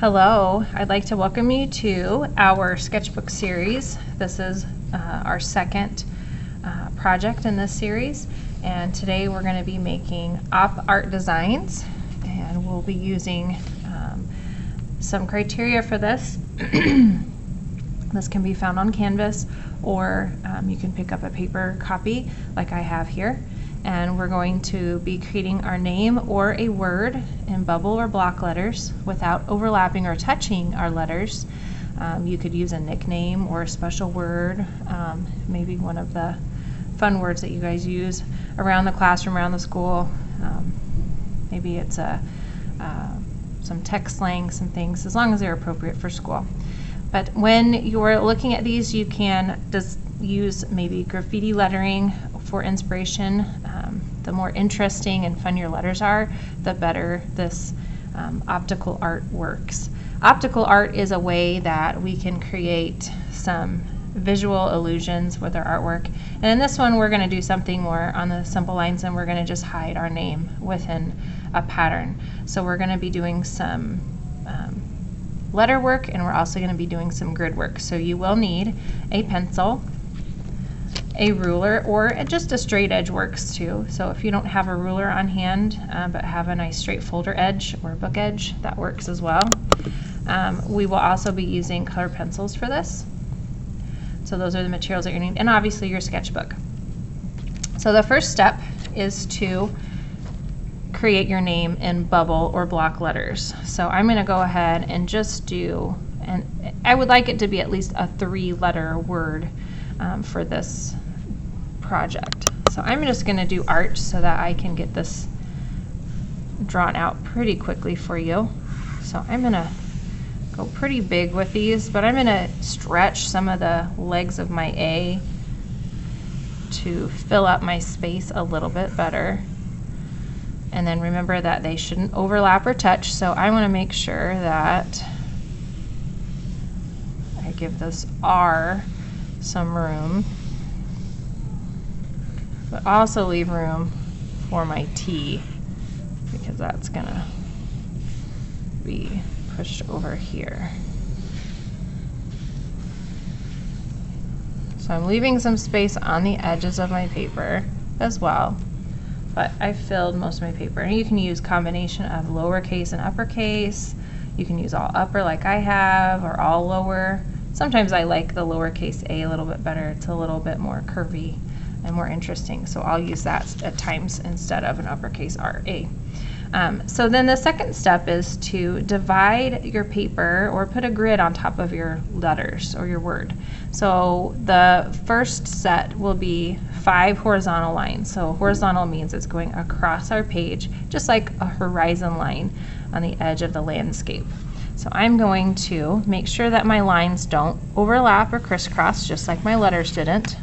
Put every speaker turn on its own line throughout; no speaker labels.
Hello, I'd like to welcome you to our sketchbook series. This is our second project in this series, and today we're going to be making op art designs, and we'll be using some criteria for this. This can be found on Canvas, or you can pick up a paper copy like I have here. And we're going to be creating our name or a word in bubble or block letters without overlapping or touching our letters. You could use a nickname or a special word, maybe one of the fun words that you guys use around the classroom, around the school. Maybe it's some tech slang, some things, as long as they're appropriate for school. But when you're looking at these, you can just use maybe graffiti lettering for inspiration. The more interesting and fun your letters are, the better this optical art works. Optical art is a way that we can create some visual illusions with our artwork. And in this one, we're going to do something more on the simple lines, and we're going to just hide our name within a pattern. So we're going to be doing some letter work, and we're also going to be doing some grid work. So you will need a pencil, a ruler, or just a straight edge works too. So if you don't have a ruler on hand but have a nice straight folder edge or book edge, that works as well. We will also be using color pencils for this. So those are the materials that you need, and obviously your sketchbook. So the first step is to create your name in bubble or block letters. So I'm going to go ahead and just do, and I would like it to be at least a 3-letter word for this project. So I'm just going to do art so that I can get this drawn out pretty quickly for you. So I'm going to go pretty big with these, but I'm going to stretch some of the legs of my A to fill up my space a little bit better. And then remember that they shouldn't overlap or touch, so I want to make sure that I give this R some room, but also leave room for my T, because that's gonna be pushed over here. So I'm leaving some space on the edges of my paper as well, but I filled most of my paper. And you can use combination of lowercase and uppercase. You can use all upper like I have, or all lower. Sometimes I like the lowercase a little bit better. It's a little bit more curvy and more interesting, so I'll use that at times instead of an uppercase R-A. So then the second step is to divide your paper or put a grid on top of your letters or your word. So the first set will be 5 horizontal lines. So horizontal means it's going across our page, just like a horizon line on the edge of the landscape. So I'm going to make sure that my lines don't overlap or crisscross, just like my letters didn't.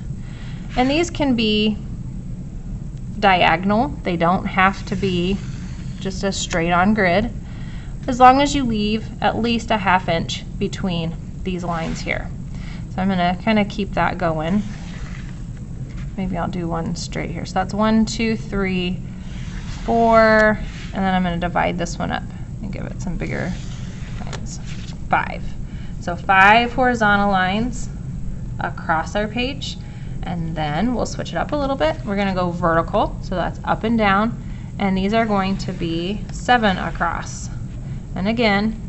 And these can be diagonal. They don't have to be just a straight on grid, as long as you leave at least a 1/2 inch between these lines here. So I'm going to kind of keep that going. Maybe I'll do one straight here. So that's 1, 2, 3, 4, and then I'm going to divide this one up and give it some bigger lines. 5. So 5 horizontal lines across our page, and then we'll switch it up a little bit. We're going to go vertical, so that's up and down, and these are going to be 7 across. And again,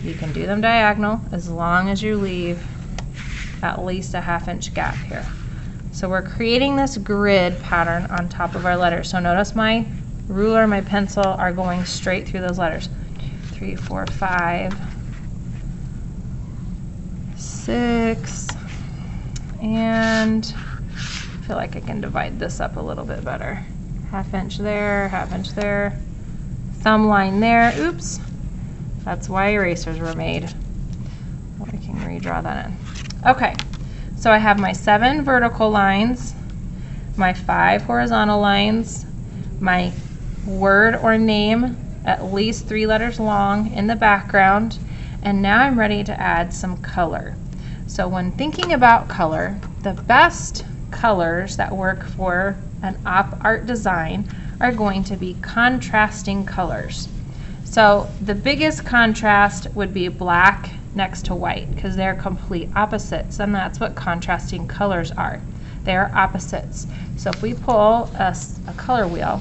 you can do them diagonal as long as you leave at least a 1/2 inch gap here. So we're creating this grid pattern on top of our letters. So notice my ruler, my pencil are going straight through those letters. 3, 4, 5, 6, and I feel like I can divide this up a little bit better. 1/2 inch there, 1/2 inch there, thumb line there. Oops, that's why erasers were made. I can redraw that in. Okay, so I have my 7 vertical lines, my 5 horizontal lines, my word or name at least 3 letters long in the background, and now I'm ready to add some color. So when thinking about color, the best colors that work for an op art design are going to be contrasting colors. So the biggest contrast would be black next to white because they're complete opposites, and that's what contrasting colors are. They are opposites. So if we pull a color wheel,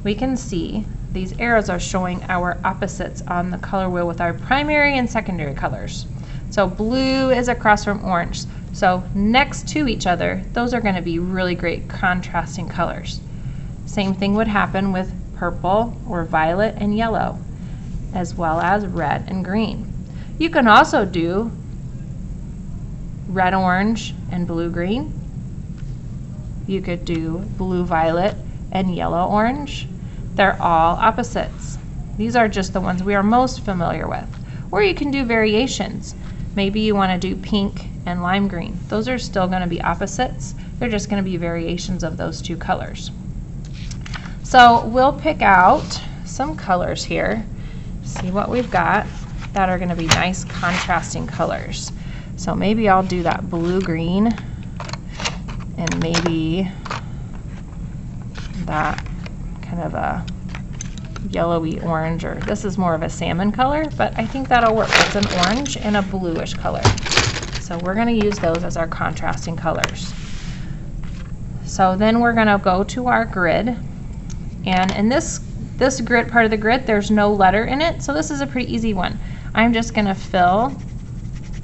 we can see these arrows are showing our opposites on the color wheel with our primary and secondary colors. So blue is across from orange. So next to each other, those are going to be really great contrasting colors. Same thing would happen with purple or violet and yellow, as well as red and green. You can also do red orange and blue green. You could do blue violet and yellow orange. They're all opposites. These are just the ones we are most familiar with. Or you can do variations. Maybe you want to do pink and lime green. Those are still going to be opposites. They're just going to be variations of those two colors. So we'll pick out some colors here, see what we've got that are going to be nice contrasting colors. So maybe I'll do that blue-green and maybe that kind of a yellowy orange, or this is more of a salmon color, but I think that'll work. It's an orange and a bluish color. So we're going to use those as our contrasting colors. So then we're going to go to our grid, and in this grid, part of the grid, there's no letter in it, so this is a pretty easy one. I'm just going to fill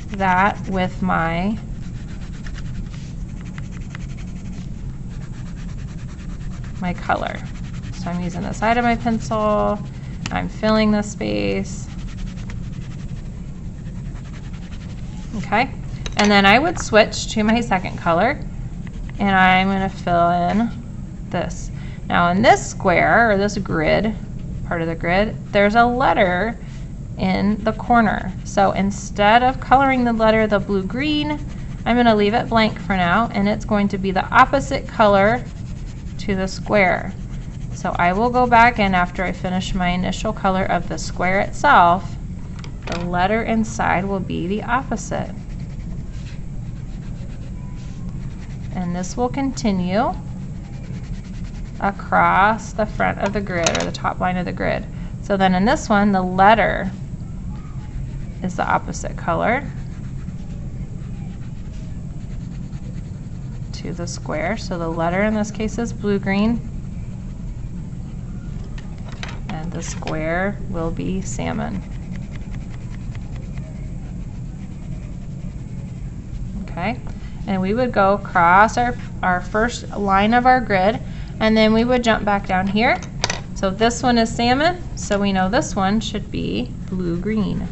that with my color. So I'm using the side of my pencil, I'm filling the space. Okay, and then I would switch to my second color, and I'm going to fill in this. Now in this square, or this grid, part of the grid, there's a letter in the corner. So instead of coloring the letter the blue-green, I'm going to leave it blank for now, and it's going to be the opposite color to the square. So I will go back, and after I finish my initial color of the square itself, the letter inside will be the opposite. And this will continue across the front of the grid, or the top line of the grid. So then in this one, the letter is the opposite color to the square. So the letter in this case is blue-green, and the square will be salmon. Okay, and we would go across our first line of our grid, and then we would jump back down here. So this one is salmon, so we know this one should be blue-green.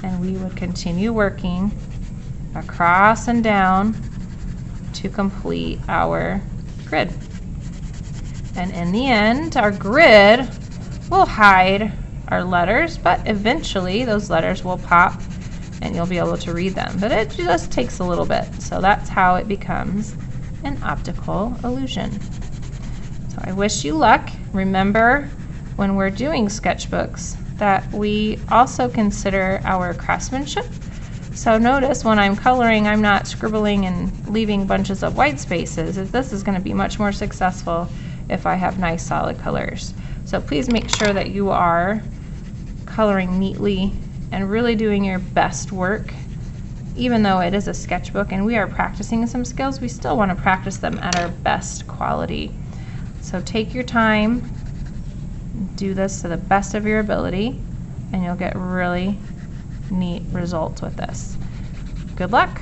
And we would continue working across and down to complete our grid. And in the end, our grid will hide our letters, but eventually those letters will pop and you'll be able to read them. But it just takes a little bit. So that's how it becomes an optical illusion. So I wish you luck. Remember, when we're doing sketchbooks, that we also consider our craftsmanship. So notice when I'm coloring, I'm not scribbling and leaving bunches of white spaces. This is going to be much more successful if I have nice solid colors. So please make sure that you are coloring neatly and really doing your best work. Even though it is a sketchbook and we are practicing some skills, we still want to practice them at our best quality. So take your time, do this to the best of your ability, and you'll get really neat results with this. Good luck.